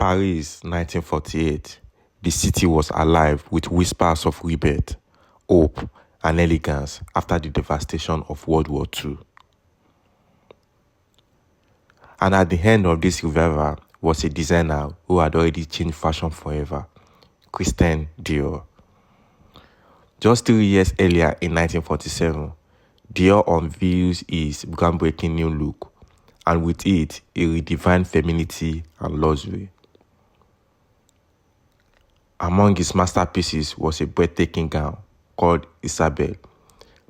Paris, 1948, the city was alive with whispers of rebirth, hope, and elegance after the devastation of World War II. And at the end of this revival was a designer who had already changed fashion forever, Christian Dior. Just 3 years earlier, in 1947, Dior unveils his groundbreaking new look, and with it, a redefined femininity and luxury. Among his masterpieces was a breathtaking gown called Isabelle,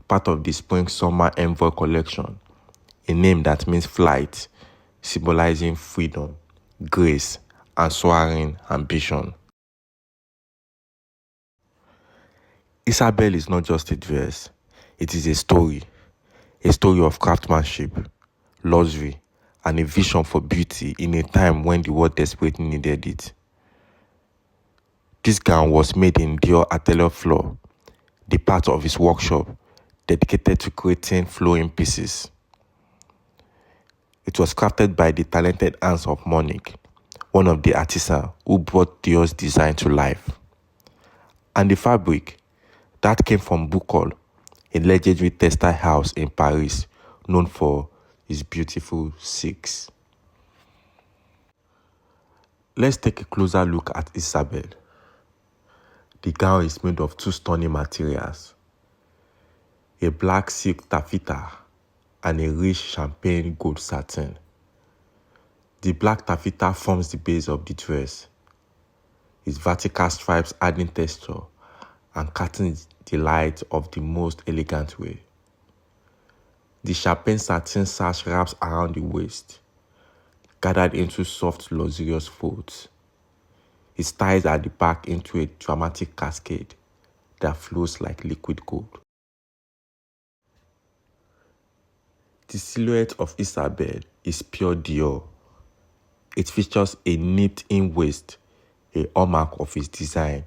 part of the spring-summer Envol collection, a name that means flight, symbolizing freedom, grace, and soaring ambition. Isabelle is not just a dress, it is a story of craftsmanship, luxury, and a vision for beauty in a time when the world desperately needed it. This gown was made in Dior atelier floor, the part of his workshop dedicated to creating flowing pieces. It was crafted by the talented hands of Monique, one of the artisans who brought Dior's design to life. And the fabric, that came from Bucol, a legendary textile house in Paris known for its beautiful silks. Let's take a closer look at Isabelle. The gown is made of two stunning materials, a black silk taffeta and a rich champagne gold satin. The black taffeta forms the base of the dress, its vertical stripes adding texture and casting the light of the most elegant way. The champagne satin sash wraps around the waist, gathered into soft, luxurious folds. It ties at the back into a dramatic cascade that flows like liquid gold. The silhouette of Isabelle is pure Dior. It features a nipped-in waist, a hallmark of its design,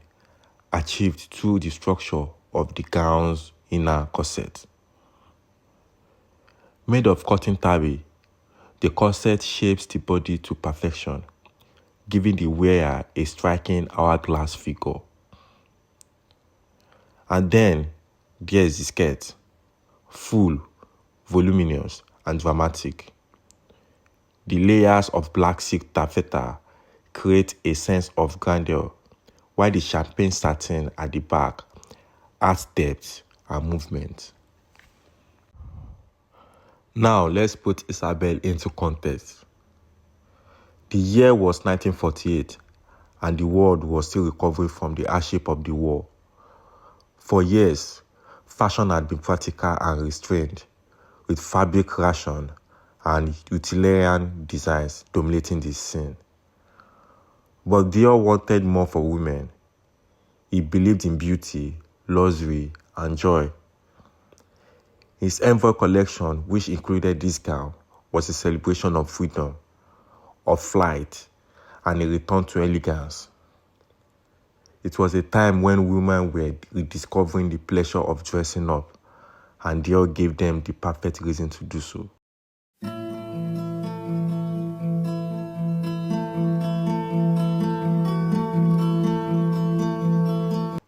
achieved through the structure of the gown's inner corset. Made of cotton tabby, the corset shapes the body to perfection, giving the wearer a striking hourglass figure. And then there is the skirt, full, voluminous, and dramatic. The layers of black silk taffeta create a sense of grandeur, while the champagne satin at the back adds depth and movement. Now let's put Isabelle into context. The year was 1948, and the world was still recovering from the hardship of the war. For years, fashion had been practical and restrained, with fabric ration and utilitarian designs dominating the scene. But Dior wanted more for women. He believed in beauty, luxury, and joy. His Envol collection, which included this gown, was a celebration of freedom, of flight, and a return to elegance. It was a time when women were rediscovering the pleasure of dressing up, and Dior gave them the perfect reason to do so.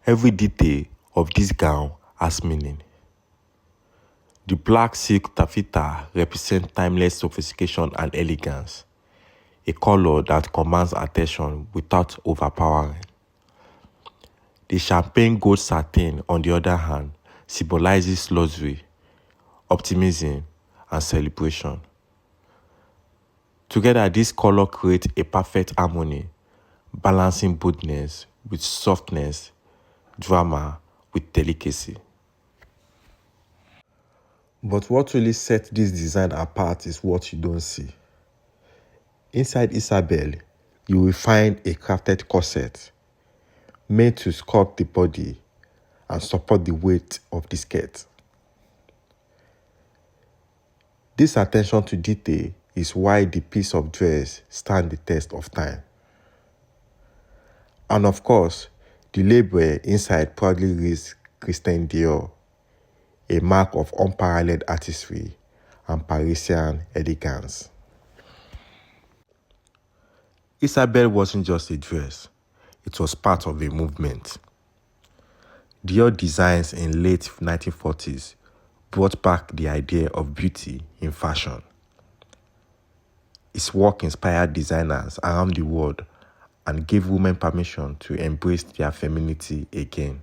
Every detail of this gown has meaning. The black silk taffeta represents timeless sophistication and elegance, a color that commands attention without overpowering. The champagne gold satin, on the other hand, symbolizes luxury, optimism, and celebration. Together, these colors create a perfect harmony, balancing boldness with softness, drama with delicacy. But what really sets this design apart is what you don't see. Inside Isabelle, you will find a crafted corset made to sculpt the body and support the weight of the skirt. This attention to detail is why the piece of dress stands the test of time. And of course, the label inside proudly reads Christian Dior, a mark of unparalleled artistry and Parisian elegance. Isabelle wasn't just a dress, it was part of a movement. Dior designs in late 1940s brought back the idea of beauty in fashion. His work inspired designers around the world and gave women permission to embrace their femininity again.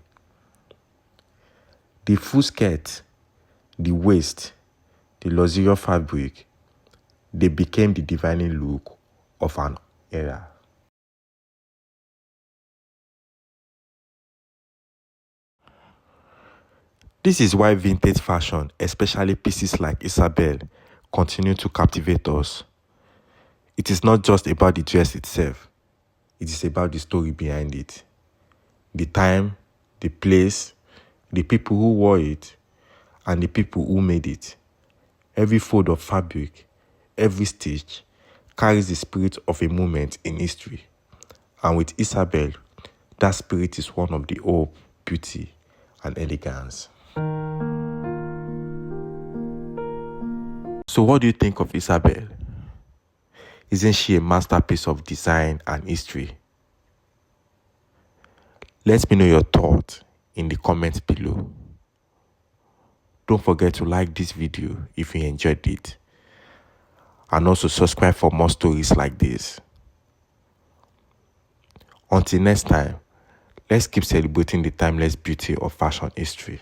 The full skirt, the waist, the luxurious fabric, they became the defining look of an era. This is why vintage fashion, especially pieces like Isabelle, continue to captivate us. It is not just about the dress itself, it is about the story behind it. The time, the place, the people who wore it, and the people who made it. Every fold of fabric, every stitch, carries the spirit of a moment in history. And with Isabelle, that spirit is one of the hope, beauty, and elegance. So what do you think of Isabelle? Isn't she a masterpiece of design and history? Let me know your thoughts in the comments below. Don't forget to like this video if you enjoyed it. And also subscribe for more stories like this. Until next time, let's keep celebrating the timeless beauty of fashion history.